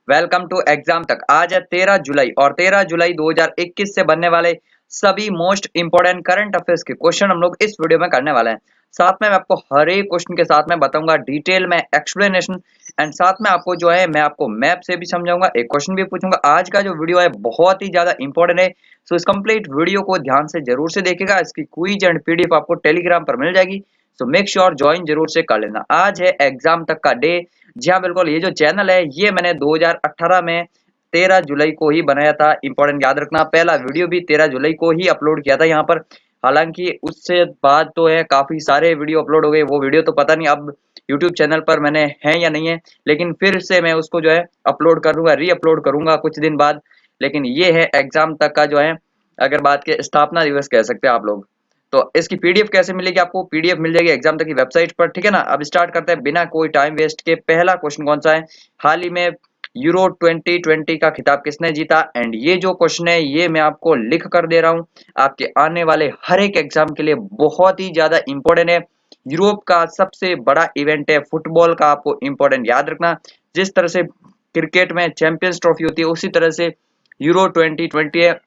Welcome to exam तक। आज है 13 जुलाई और 13 जुलाई 2021 से बनने वाले सभी मोस्ट इंपोर्टेंट करंट अफेयर्स के क्वेश्चन हम लोग इस वीडियो में करने वाले हैं। साथ में मैं आपको हर एक क्वेश्चन के साथ में बताऊंगा डिटेल में एक्सप्लेनेशन एंड साथ में आपको जो है मैं आपको मैप से भी समझाऊंगा, एक क्वेश्चन भी पूछूंगा। आज का जो वीडियो है बहुत ही ज्यादा इंपॉर्टेंट है, सो इस कंप्लीट वीडियो को ध्यान से जरूर से देखिएगा। इसकी क्विज एंड पीडीएफ आपको टेलीग्राम पर मिल जाएगी, सो मेक श्योर ज्वाइन जरूर से कर लेना। आज है एग्जाम तक का डे। जी हाँ बिल्कुल, ये जो चैनल है ये मैंने 2018 में 13 जुलाई को ही बनाया था। इंपॉर्टेंट याद रखना, पहला वीडियो भी 13 जुलाई को ही अपलोड किया था यहाँ पर। हालांकि उससे बाद तो है काफी सारे वीडियो अपलोड हो गए, वो वीडियो तो पता नहीं अब यूट्यूब चैनल पर मैंने है या नहीं है, लेकिन फिर से मैं उसको जो है अपलोड करूंगा, री अपलोड करूंगा कुछ दिन बाद। लेकिन ये है एग्जाम तक का जो है, अगर बात के स्थापना दिवस कह सकते हैं आप लोग। तो इसकी पीडीएफ कैसे मिलेगी? आपको पीडीएफ मिल जाएगी एग्जाम तक की वेबसाइट पर, ठीक है ना। अब स्टार्ट करते हैं बिना कोई टाइम वेस्ट के। पहला क्वेश्चन कौन सा है? हाल ही में यूरो 2020 का खिताब किसने जीता? एंड ये जो क्वेश्चन है ये मैं आपको लिख कर दे रहा हूँ, आपके आने वाले हर एक एग्जाम के लिए बहुत ही ज्यादा इंपॉर्टेंट है। यूरोप का सबसे बड़ा इवेंट है फुटबॉल का, आपको इंपॉर्टेंट याद रखना। जिस तरह से क्रिकेट में चैंपियंस ट्रॉफी होती है उसी तरह से यूरो 2020 है,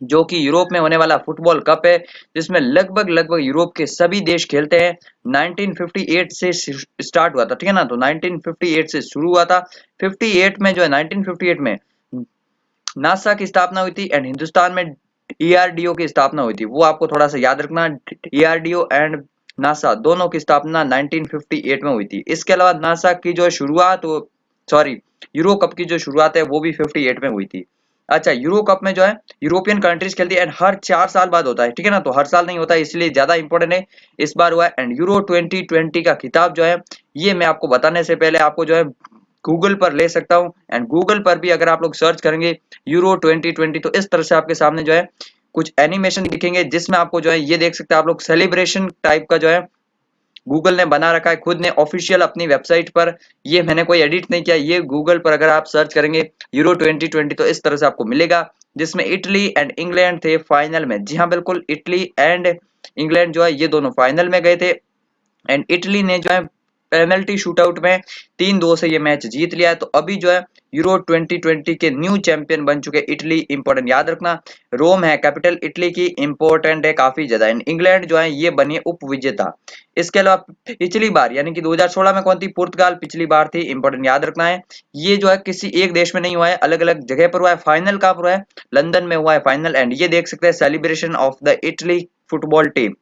जो कि यूरोप में होने वाला फुटबॉल कप है, जिसमें लगभग लगभग यूरोप के सभी देश खेलते हैं। 1958 से स्टार्ट हुआ था, ठीक है ना। तो 1958 से शुरू हुआ था। 58 में जो है 1958 में नासा की स्थापना हुई थी एंड हिंदुस्तान में डीआरडीओ की स्थापना हुई थी। वो आपको थोड़ा सा याद रखना, डीआरडीओ एंड नासा दोनों की स्थापना 1958 में हुई थी। इसके अलावा नासा की जो शुरुआत, सॉरी, यूरो कप की जो शुरुआत है वो भी 58 में हुई थी। अच्छा, यूरो कप में जो है यूरोपियन कंट्रीज खेलती है एंड हर 4 साल बाद होता है, ठीक है ना। तो हर साल नहीं होता है, इसलिए ज्यादा इंपॉर्टेंट है। इस बार हुआ है एंड यूरो 2020 का खिताब जो है ये मैं आपको बताने से पहले आपको जो है गूगल पर ले सकता हूँ। एंड गूगल पर भी अगर आप लोग सर्च करेंगे यूरो 2020 तो इस तरह से आपके सामने जो है कुछ एनिमेशन दिखेंगे, जिसमें आपको जो है ये देख सकते हैं आप लोग, सेलिब्रेशन टाइप का जो है गूगल ने बना रखा है खुद ने ऑफिशियल अपनी वेबसाइट पर। ये मैंने कोई एडिट नहीं किया, ये गूगल पर अगर आप सर्च करेंगे यूरो 2020 तो इस तरह से आपको मिलेगा, जिसमें इटली एंड इंग्लैंड थे फाइनल में। जी हाँ बिल्कुल, इटली एंड इंग्लैंड जो है ये दोनों फाइनल में गए थे एंड इटली ने जो है पेनल्टी शूटआउट में 3-2 से ये मैच जीत लिया है। तो अभी जो है यूरो 2020 के न्यू चैंपियन बन चुके इटली। इंपॉर्टेंट याद रखना, रोम है कैपिटल इटली की, इंपॉर्टेंट है काफी ज्यादा। एंड इंग्लैंड जो है ये बनी उप विजेता। इसके अलावा पिछली बार यानी कि 2016 में कौन थी? पुर्तगाल पिछली बार थी। इंपॉर्टेंट याद रखना है, ये जो है किसी एक देश में नहीं हुआ है, अलग अलग जगह पर हुआ है। फाइनल कहाँ पर हुआ है? लंदन में हुआ है फाइनल। एंड ये देख सकते हैं celebration of the Italy football team,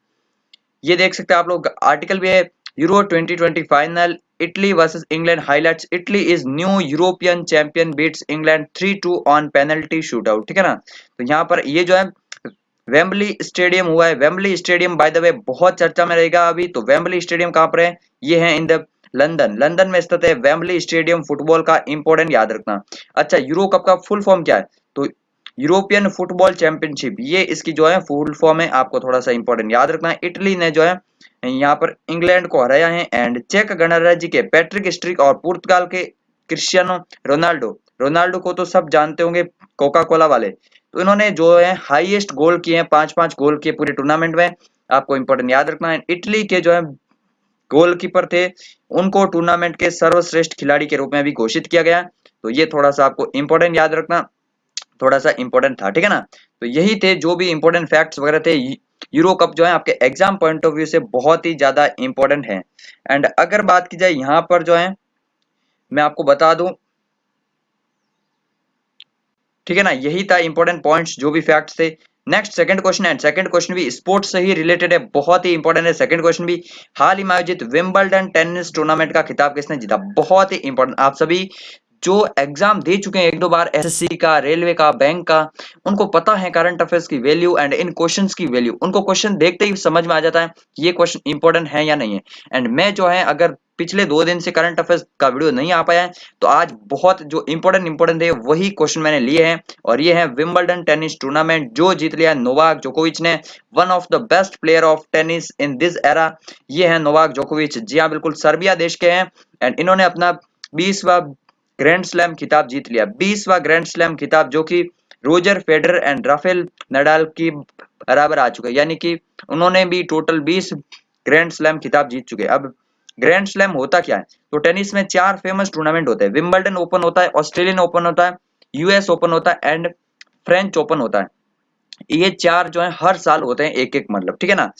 ये देख सकते हैं आप लोग, आर्टिकल भी है। Euro 2020 final Italy versus England highlights, Italy is new European champion beats England 3-2 on penalty shootout, ठीक है ना। तो यहाँ पर ये जो है वेम्बली स्टेडियम हुआ है। Wembley stadium by the way बहुत चर्चा में रहेगा अभी। तो वेम्बली स्टेडियम कहाँ पर है? ये है इन द लंदन, लंदन में स्थित है वेम्बली स्टेडियम फुटबॉल का। इंपॉर्टेंट याद रखना। अच्छा, यूरो कप का फुल फॉर्म क्या है? तो यूरोपियन फुटबॉल चैंपियनशिप, ये इसकी जो है फुल फॉर्म है, आपको थोड़ा सा इंपॉर्टेंट याद रखना है। इटली ने जो है यहाँ पर इंग्लैंड को हराया है एंड चेक गणराज्य के पैट्रिक स्ट्रिक और पुर्तगाल के क्रिस्टियानो रोनाल्डो, रोनाल्डो को तो सब जानते होंगे, कोका कोला वाले। तो इन्होंने जो है हाईएस्ट गोल किए हैं, 5-5 गोल किए पूरे टूर्नामेंट में, आपको इंपॉर्टेंट याद रखना है। इटली के जो है गोलकीपर थे, उनको टूर्नामेंट के सर्वश्रेष्ठ खिलाड़ी के रूप में भी घोषित किया गया। तो ये थोड़ा सा आपको इंपॉर्टेंट याद रखना, थोड़ा सा इंपॉर्टेंट था, ठीक है ना। तो यही थे जो भी इंपॉर्टेंट फैक्ट्स वगैरह थे। यूरो कप जो है आपके एग्जाम पॉइंट ऑफ व्यू से बहुत ही ज्यादा इंपॉर्टेंट है। एंड अगर बात की जाए यहाँ पर जो है मैं आपको बता दूं, ठीक है ना, यही था इंपॉर्टेंट पॉइंट्स जो भी फैक्ट्स थे। नेक्स्ट सेकंड क्वेश्चन है, सेकंड क्वेश्चन भी स्पोर्ट्स से ही रिलेटेड है, बहुत ही इंपॉर्टेंट है सेकंड क्वेश्चन भी। हाल ही में आयोजित विंबलडन टेनिस टूर्नामेंट का खिताब किसने जीता? बहुत ही इंपॉर्टेंट, आप सभी जो एग्जाम दे चुके हैं एक दो बार एसएससी का, रेलवे का, बैंक का, उनको पता है करंट अफेयर्स की वैल्यू एंड इन क्वेश्चंस की वैल्यू। उनको क्वेश्चन देखते ही समझ में आ जाता है कि ये क्वेश्चन इंपॉर्टेंट है या नहीं है। एंड मैं जो है अगर पिछले 2 दिन से करंट अफेयर्स का वीडियो नहीं आ पाया है तो आज बहुत जो इंपॉर्टेंट है वही क्वेश्चन मैंने लिए हैं। और ये है विंबलडन टेनिस टूर्नामेंट जो जीत लिया नोवाक जोकोविच ने, one of the best player of tennis in this era. ये है नोवाक जोकोविच, जी हाँ बिल्कुल, सर्बिया देश के हैं एंड इन्होंने अपना 20वां ग्रैंड स्लैम खिताब जीत लिया। 20वां ग्रैंड स्लैम खिताब, जो कि Roger Federer and Rafael Nadal की बराबर आ चुका है, यानी कि उन्होंने भी टोटल 20 ग्रैंड स्लैम खिताब जीत चुके। अब ग्रैंड स्लैम होता क्या है? तो टेनिस में 4 फेमस टूर्नामेंट होते हैं, विंबलडन ओपन होता है, ऑस्ट्रेलियन ओपन होता है, यूएस ओपन होता है एंड फ्रेंच ओपन होता है। ये 4 जो है हर साल होते हैं एक एक, मतलब ठीक है ना।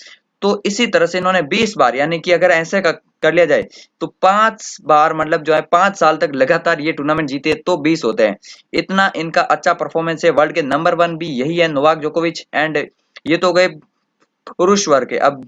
तो इसी तरह से इन्होंने 20 बार, यानी कि अगर ऐसे कर लिया जाए तो 5 बार, मतलब जो है 5 साल तक लगातार ये टूर्नामेंट जीते तो 20 होते हैं। इतना इनका अच्छा परफॉर्मेंस है। वर्ल्ड के नंबर 1 भी यही है, नोवाक जोकोविच। एंड ये तो गए पुरुष वर्ग के। अब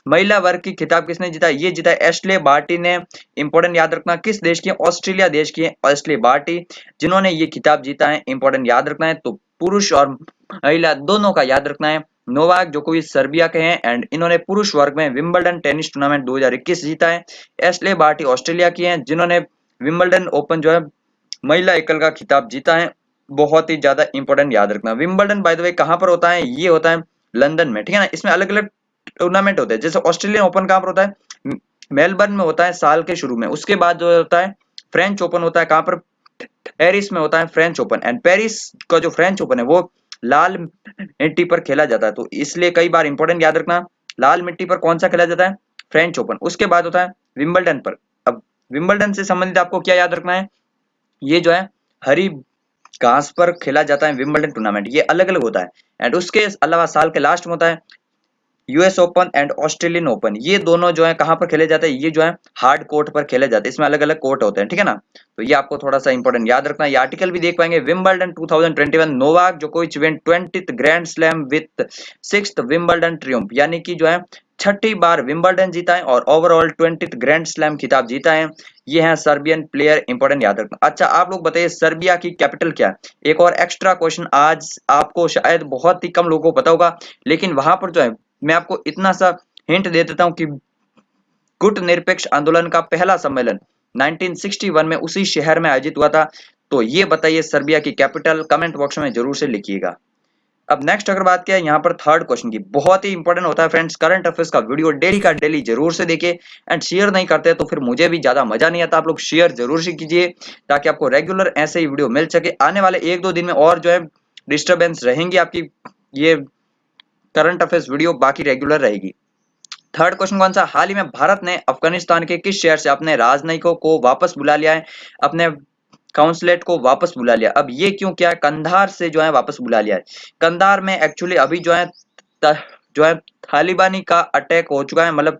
महिला वर्ग की खिताब किसने जीता? ये जीता एशले बार्टी ने। इंपॉर्टेंट याद रखना, किस देश की है? ऑस्ट्रेलिया देश की है एशले बार्टी, जिन्होंने ये खिताब जीता है। इंपॉर्टेंट याद रखना है, तो पुरुष और महिला दोनों का याद रखना है। नोवाक जोकोविच सर्बिया के हैं एंड इन्होंने पुरुष वर्ग में विंबलडन टेनिस टूर्नामेंट 2021 जीता है। एशले बार्टी ऑस्ट्रेलिया की हैं, जिन्होंने विंबलडन ओपन जो है महिला एकल का खिताब जीता है। बहुत ही ज्यादा इंपॉर्टेंट याद रखना। विंबलडन बाय द वे कहां पर होता है? ये होता है लंदन में, ठीक है ना। इसमें अलग अलग टूर्नामेंट होते हैं, जैसे ऑस्ट्रेलियन ओपन कहां पर होता है? मेलबर्न में होता है साल के शुरू में। उसके बाद जो होता है फ्रेंच ओपन होता है कहां पर? पेरिस में होता है फ्रेंच ओपन। एंड पेरिस का जो फ्रेंच ओपन है वो लाल मिट्टी पर खेला जाता है, तो इसलिए कई बार इंपॉर्टेंट याद रखना, लाल मिट्टी पर कौन सा खेला जाता है? French open. उसके बाद होता है विंबलडन पर। अब विंबलडन से संबंधित आपको क्या याद रखना है? ये जो है हरी घास पर खेला जाता है विंबलडन टूर्नामेंट, ये अलग अलग होता है। एंड उसके अलावा साल के लास्ट में होता है US open and Australian open. ये दोनों जो है कहां पर खेले जाते हैं? ये जो है हार्ड कोर्ट पर खेले जाते हैं। इसमें अलग अलग कोर्ट होते हैं, ठीक है ना। तो ये आपको थोड़ा सा इंपॉर्टेंट याद रखना है। ये आर्टिकल भी देख पाएंगे। विंबलडन 2021, नोवाक जोकोविच win 20th grand slam with 6th Wimbledon Triumph, यानी कि जो है 6ठी बार विंबलडन जीता है और ओवरऑल 20th ग्रैंड स्लैम खिताब जीता है। ये है सर्बियन प्लेयर, इंपॉर्टेंट याद रखना। अच्छा, आप लोग बताइए सर्बिया की कैपिटल क्या है? एक और एक्स्ट्रा क्वेश्चन आज आपको शायद बहुत ही कम लोगों को पता होगा, लेकिन वहां पर जो है मैं आपको इतना सा हिंट दे देता हूं कि गुट निरपेक्ष आंदोलन का पहला सम्मेलन 1961 में उसी शहर में आयोजित हुआ था। तो ये बताइए सर्बिया की कैपिटल, कमेंट बॉक्स में जरूर से लिखिएगा। अब नेक्स्ट अगर बात किया यहाँ पर थर्ड क्वेश्चन की, बहुत ही इंपॉर्टेंट होता है फ्रेंड्स। करंट अफेयर्स का वीडियो डेली का डेली जरूर से देखिए एंड शेयर नहीं करते तो फिर मुझे भी ज्यादा मजा नहीं आता। आप लोग शेयर जरूर से कीजिए ताकि आपको रेगुलर ऐसे ही वीडियो मिल सके। आने वाले 1-2 दिन में और जो है डिस्टर्बेंस रहेंगी आपकी, ये करंट अफेयर्स वीडियो बाकी रेगुलर रहेगी। थर्ड क्वेश्चन कौन सा? हाल ही में भारत ने अफगानिस्तान के किस शहर से अपने राजनयिकों को वापस बुला लिया है? अपने काउंसलेट को वापस बुला लिया। अब ये क्यों, क्या है? कंधार से जो है वापस बुला लिया है। कंधार में एक्चुअली अभी जो है जो है तालिबानी का अटैक हो चुका है, मतलब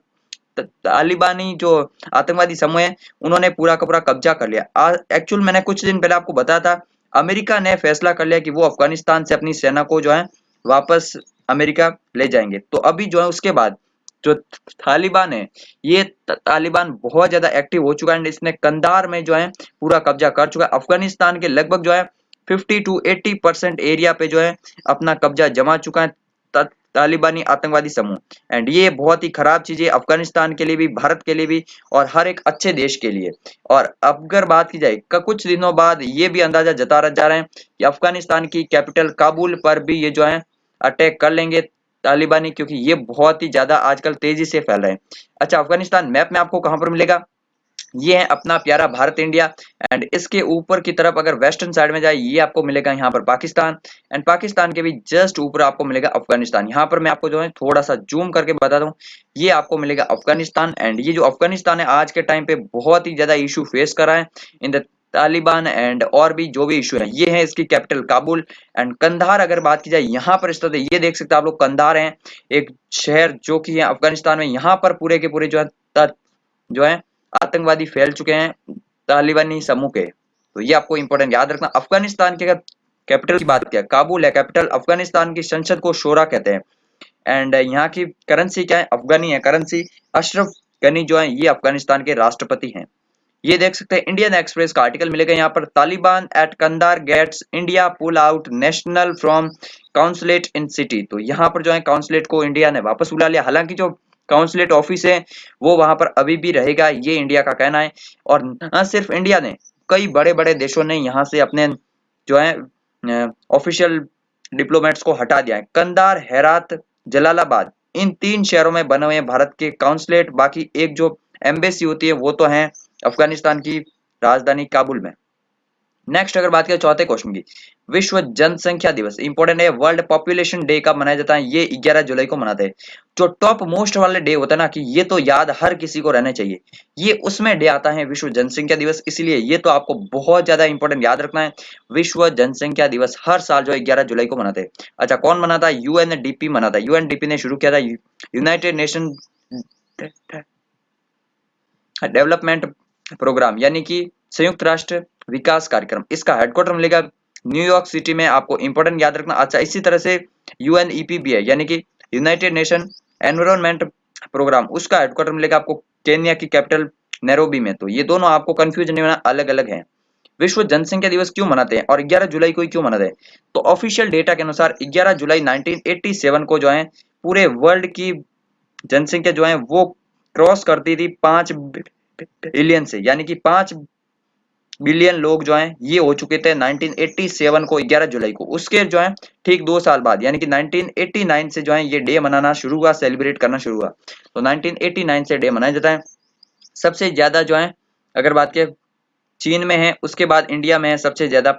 तालिबानी जो आतंकवादी समूह है उन्होंने पूरा का पूरा कब्जा कर लिया। एक्चुअल मैंने कुछ दिन पहले आपको बताया था, अमेरिका ने फैसला कर लिया कि वो अफगानिस्तान से अपनी सेना को जो है वापस अमेरिका ले जाएंगे। तो अभी जो है उसके बाद जो तालिबान है, ये तालिबान बहुत ज्यादा एक्टिव हो चुका है। इसने कंधार में जो है पूरा कब्जा कर चुका है। अफगानिस्तान के लगभग जो है 50 to 80% एरिया पे जो है अपना कब्जा जमा चुका है तालिबानी आतंकवादी समूह। एंड ये बहुत ही खराब चीज है अफगानिस्तान के लिए भी, भारत के लिए भी और हर एक अच्छे देश के लिए। और अगर बात की जाए कुछ दिनों बाद ये भी अंदाजा जता जा रहे हैं कि अफगानिस्तान की कैपिटल काबुल पर भी ये जो है अटैक कर लेंगे तालिबानी, क्योंकि ये बहुत ही ज्यादा आजकल तेजी से फैल रहे हैं। अच्छा, अफगानिस्तान मैप में आपको कहां पर मिलेगा? ये है अपना प्यारा भारत इंडिया। एंड इसके ऊपर की तरफ अगर वेस्टर्न साइड में जाए ये आपको मिलेगा यहाँ पर पाकिस्तान। एंड पाकिस्तान के भी जस्ट ऊपर आपको मिलेगा अफगानिस्तान। यहाँ पर मैं आपको जो है थोड़ा सा जूम करके बता दूं, ये आपको मिलेगा अफगानिस्तान। एंड ये जो अफगानिस्तान है आज के टाइम पे बहुत ही ज्यादा इशू फेस कर रहा है इन द तालिबान एंड और भी जो भी इशू है। ये है इसकी कैपिटल काबुल। एंड कंधार अगर बात की जाए यहाँ पर स्थित है, ये देख सकते हैं आप लोग कंधार है एक शहर जो कि है अफगानिस्तान में। यहाँ पर पूरे के पूरे जो है आतंकवादी फैल चुके हैं तालिबानी समूह के। तो ये आपको इंपॉर्टेंट याद रखना। अफगानिस्तान के अगर कैपिटल की बात किया, काबुल है कैपिटल। अफगानिस्तान की संसद को शोरा कहते हैं। एंड यहाँ की करेंसी क्या है? अफगानी है करेंसी। अशरफ गनी जो है ये अफगानिस्तान के राष्ट्रपति हैं। ये देख सकते हैं इंडियन एक्सप्रेस का आर्टिकल मिलेगा यहाँ पर, Taliban at Kandahar gets India pull out national from consulate in city. तो यहाँ पर जो है काउंसलेट को इंडिया ने वापस बुला लिया। हालांकि जो काउंसलेट ऑफिस है वो वहां पर अभी भी रहेगा, ये इंडिया का कहना है। और न सिर्फ इंडिया ने, कई बड़े बड़े देशों ने यहाँ से अपने जो है ऑफिशियल डिप्लोमेट्स को हटा दिया है। कंधार, हेरात, जलालाबाद, इन 3 शहरों में बने हुए हैं भारत के काउंसलेट। बाकी एक जो एम्बेसी होती है वो तो है अफगानिस्तान की राजधानी काबुल में। नेक्स्ट अगर बात करें चौथे क्वेश्चन की, विश्व जनसंख्या दिवस इंपॉर्टेंट है। वर्ल्ड पॉपुलेशन डे कब मनाया जाता है? ये 11 जुलाई को मनाते हैं। जो टॉप मोस्ट वाले डे होता है ना कि ये तो याद हर किसी को रहने चाहिए, ये उसमें डे आता है विश्व जनसंख्या दिवस, इसलिए ये तो आपको बहुत ज्यादा इंपॉर्टेंट याद रखना है। विश्व जनसंख्या दिवस हर साल जो है 11 जुलाई को मनाते हैं। अच्छा, कौन मनाता है? यूएनडीपी मनाता है। यूएनडीपी ने शुरू किया था, यूनाइटेड नेशन डेवलपमेंट प्रोग्राम, यानी कि संयुक्त राष्ट्र विकास कार्यक्रम। इसका हेडक्वार्टर मिलेगा न्यूयॉर्क सिटी में, आपको इंपॉर्टेंट याद रखना। अच्छा, इसी तरह से यूएनईपी भी है, यानी कि यूनाइटेड नेशन एनवायरनमेंट प्रोग्राम, उसका हेडक्वार्टर मिलेगा आपको केन्या की कैपिटल नैरोबी में। तो ये दोनों आपको कंफ्यूज नहीं होना, अलग अलग हैं। विश्व जनसंख्या दिवस क्यों मनाते हैं और 11 जुलाई को ही क्यों मनाते हैं? तो ऑफिशियल डेटा के अनुसार 11 जुलाई 1987 को जो है पूरे वर्ल्ड की जनसंख्या जो है वो क्रॉस करती थी 5 बिलियन से, यानी कि 5 बिलियन लोग जो हैं ये हो चुके थे 1987 को 11 जुलाई को। उसके जो है ठीक 2 साल बाद यानी कि 1989 से जो है ये डे मनाना शुरू हुआ, सेलिब्रेट करना शुरू हुआ। तो 1989 से डे मनाया जाता है। सबसे ज्यादा जो है अगर बात करें चीन में है, उसके बाद इंडिया में है सबसे ज्यादा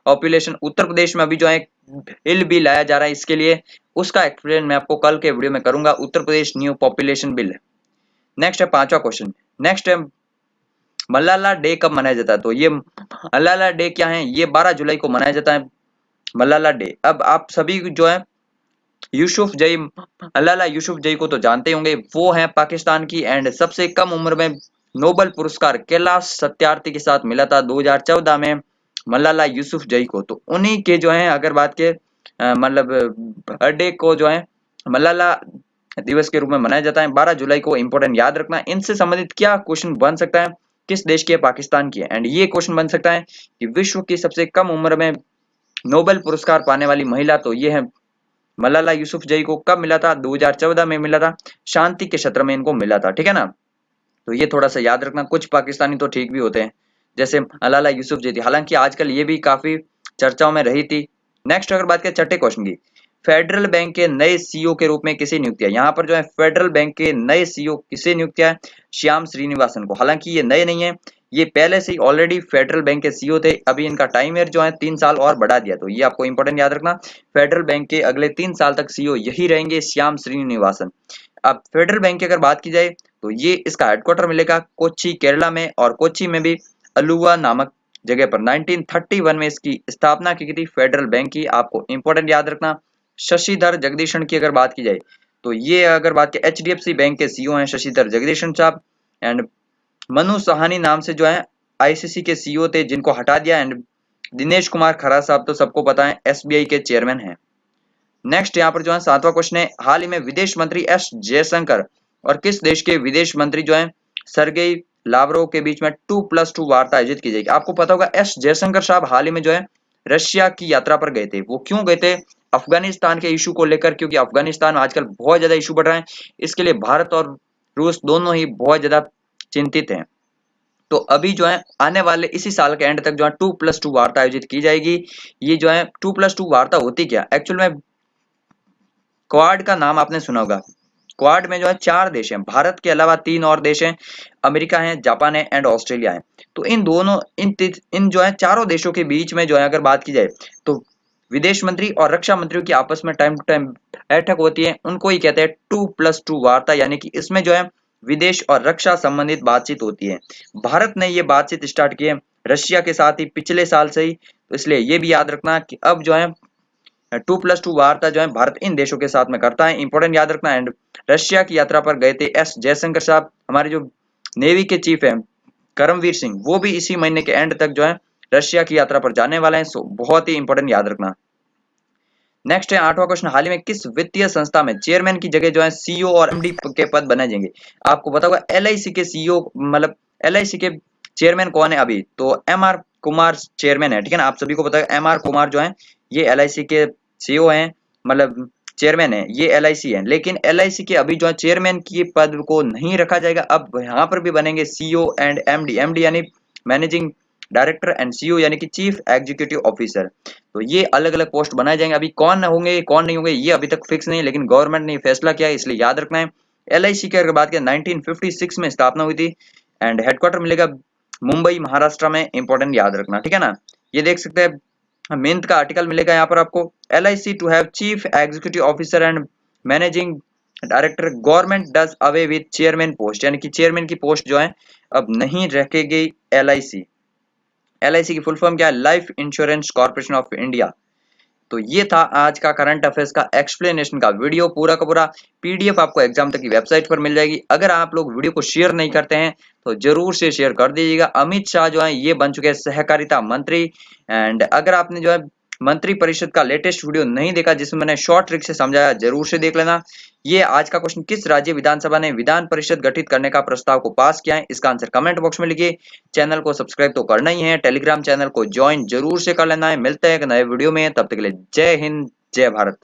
पॉपुलेशन। उत्तर प्रदेश में अभी जो है बिल भी लाया जा रहा है इसके लिए, उसका एक्सप्लेन मैं आपको कल के वीडियो में करूंगा, Uttar Pradesh new population bill. Next है 5वां क्वेश्चन। नेक्स्ट है मलाला डे कब मनाया जाता है? तो ये मलाला डे क्या है? ये 12 जुलाई को मनाया जाता है मलाला डे। अब आप सभी जो है यूसुफ जई, मलाला यूसुफ जई को तो जानते होंगे, वो है पाकिस्तान की, एंड सबसे कम उम्र में नोबेल पुरस्कार कैलाश सत्यार्थी के साथ मिला था 2014 में मलाला यूसुफ जई को। तो उन्हीं के जो है अगर बात के मतलब बर्थडे को जो है मलाला दिवस के रूप में मनाया जाता है 12 जुलाई को। इंपॉर्टेंट याद रखना। इनसे संबंधित क्या क्वेश्चन बन सकता है? किस देश की है? पाकिस्तान की है। एंड ये क्वेश्चन बन सकता है कि विश्व की सबसे कम उम्र में नोबेल पुरस्कार पाने वाली महिला, तो ये है मलाला यूसुफजई को। कब मिला था? 2014 में मिला था, शांति के क्षेत्र में इनको मिला था, ठीक है ना। तो ये थोड़ा सा याद रखना। कुछ पाकिस्तानी तो ठीक भी होते हैं जैसे मलाला यूसुफजई थी, हालांकि आजकल ये भी काफी चर्चाओं में रही थी। नेक्स्ट अगर बात करें छठे क्वेश्चन की, फेडरल बैंक के नए सीईओ के रूप में किसे नियुक्त किया? यहाँ पर जो है फेडरल बैंक के नए सीईओ किसे नियुक्त किया है? श्याम श्रीनिवासन को। हालांकि ये नए नहीं है, ये पहले से ही ऑलरेडी फेडरल बैंक के सीईओ थे, अभी इनका टाइम ईयर जो है 3 साल और बढ़ा दिया। तो ये आपको इंपॉर्टेंट याद रखना, फेडरल बैंक के अगले 3 साल तक सीईओ यही रहेंगे, श्याम श्रीनिवासन। अब फेडरल बैंक की अगर बात की जाए तो ये इसका हेडक्वार्टर मिलेगा कोच्चि केरला में, और कोच्चि में भी अलुवा नामक जगह पर 1931 में इसकी स्थापना की गई थी फेडरल बैंक की। आपको इंपॉर्टेंट याद रखना। शशिधर जगदीशन की अगर बात की जाए तो ये अगर बात की एचडीएफसी बैंक के सीईओ हैं शशिधर जगदीशन साहब। एंड मनु सहानी नाम से जो है आईसीसी के सीईओ थे, जिनको हटा दिया। एंड दिनेश कुमार खरा साहब तो सबको पता है एसबीआई के चेयरमैन हैं। नेक्स्ट यहाँ पर जो है 7वां क्वेश्चन है, हाल ही में विदेश मंत्री एस जयशंकर और किस देश के विदेश मंत्री जो है सरगेई लावरोव के बीच में 2+2 वार्ता आयोजित की जाएगी? आपको पता होगा एस जयशंकर साहब हाल ही में जो है रशिया की यात्रा पर गए थे। वो क्यों गए थे? अफगानिस्तान के इशू को लेकर, क्योंकि अफगानिस्तान में आजकल बहुत ज्यादा इशू बढ़ रहा है, इसके लिए भारत और रूस दोनों ही बहुत ज्यादा चिंतित हैं। तो अभी जो है आने वाले इसी साल के एंड तक जो है 2+2 वार्ता आयोजित की जाएगी। ये जो है 2+2 वार्ता होती क्या एक्चुअल में? क्वाड का नाम आपने सुना होगा। क्वाड में जो है 4 देश हैं, भारत के अलावा 3 और देश हैं, अमेरिका है, जापान है एंड ऑस्ट्रेलिया है। तो इन दोनों इन जो है चारों देशों के बीच में जो है अगर बात की जाए तो विदेश मंत्री और रक्षा मंत्रियों की आपस में टाइम टू टाइम बैठक होती है, उनको ही कहते हैं 2+2 वार्ता, यानी कि इसमें जो है विदेश और रक्षा संबंधित बातचीत होती है। भारत ने ये बातचीत स्टार्ट की है रशिया के साथ ही पिछले साल से ही, तो इसलिए ये भी याद रखना कि अब जो है 2+2 वार्ता जो है भारत इन देशों के साथ में करता है। इंपॉर्टेंट याद रखना। एंड रशिया की यात्रा पर गए थे एस जयशंकर साहब, हमारे जो नेवी के चीफ हैं करमवीर सिंह, वो भी इसी महीने के एंड तक जो है रशिया की यात्रा पर जाने वाले हैं। सो बहुत ही इंपॉर्टेंट याद रखना। नेक्स्ट है 8वां क्वेश्चन, हाल ही में किस वित्तीय संस्था में चेयरमैन की जगह जो है सीईओ और एमडी के पद बनाए जाएंगे? आपको पता होगा एलआईसी के सीईओ मतलब एलआईसी के चेयरमैन कौन है अभी? तो एमआर कुमार चेयरमैन है, ठीक है ना। आप सभी को पता है एमआर कुमार जो है ये एलआईसी के सीईओ हैं, मतलब चेयरमैन है, ये एलआईसी है। लेकिन एलआईसी के अभी जो है चेयरमैन की पद को नहीं रखा जाएगा, अब यहाँ पर भी बनेंगे सीईओ एंड एमडी। एमडी यानी मैनेजिंग डायरेक्टर एंड सीईओ यानी कि चीफ एग्जीक्यूटिव ऑफिसर। तो ये अलग अलग पोस्ट बनाए जाएंगे। अभी कौन होंगे कौन नहीं होंगे ये अभी तक फिक्स नहीं है, लेकिन गवर्नमेंट ने फैसला किया है, इसलिए याद रखना है। एलआईसी की अगर बात करें 1956 में स्थापना हुई थी एंड हेडक्वार्टर मिलेगा मुंबई महाराष्ट्र में। इंपॉर्टेंट याद रखना, ठीक है ना। ये देख सकते हैं मिंट का आर्टिकल मिलेगा यहाँ पर आपको, LIC to have chief executive officer and managing director government does away with chairman post, यानी कि चेयरमैन की पोस्ट जो है अब नहीं रखेगी एलआईसी। एलआईसी की फुल फॉर्म क्या है? Life insurance corporation of India. तो ये था आज का करंट अफेयर्स का एक्सप्लेनेशन का वीडियो, पूरा का पूरा पीडीएफ आपको एग्जाम तक की वेबसाइट पर मिल जाएगी। अगर आप लोग वीडियो को शेयर नहीं करते हैं तो जरूर से शेयर कर दीजिएगा। अमित शाह जो है ये बन चुके हैं सहकारिता मंत्री। एंड अगर आपने जो है मंत्री परिषद का लेटेस्ट वीडियो नहीं देखा जिसमें मैंने शॉर्ट ट्रिक से समझाया, जरूर से देख लेना। ये आज का क्वेश्चन, किस राज्य विधानसभा ने विधान परिषद गठित करने का प्रस्ताव को पास किया है, इसका आंसर कमेंट बॉक्स में लिखिए। चैनल को सब्सक्राइब तो करना ही है, टेलीग्राम चैनल को ज्वाइन जरूर से कर लेना है। मिलते हैं एक नए वीडियो में, तब तक के लिए जय हिंद जय भारत।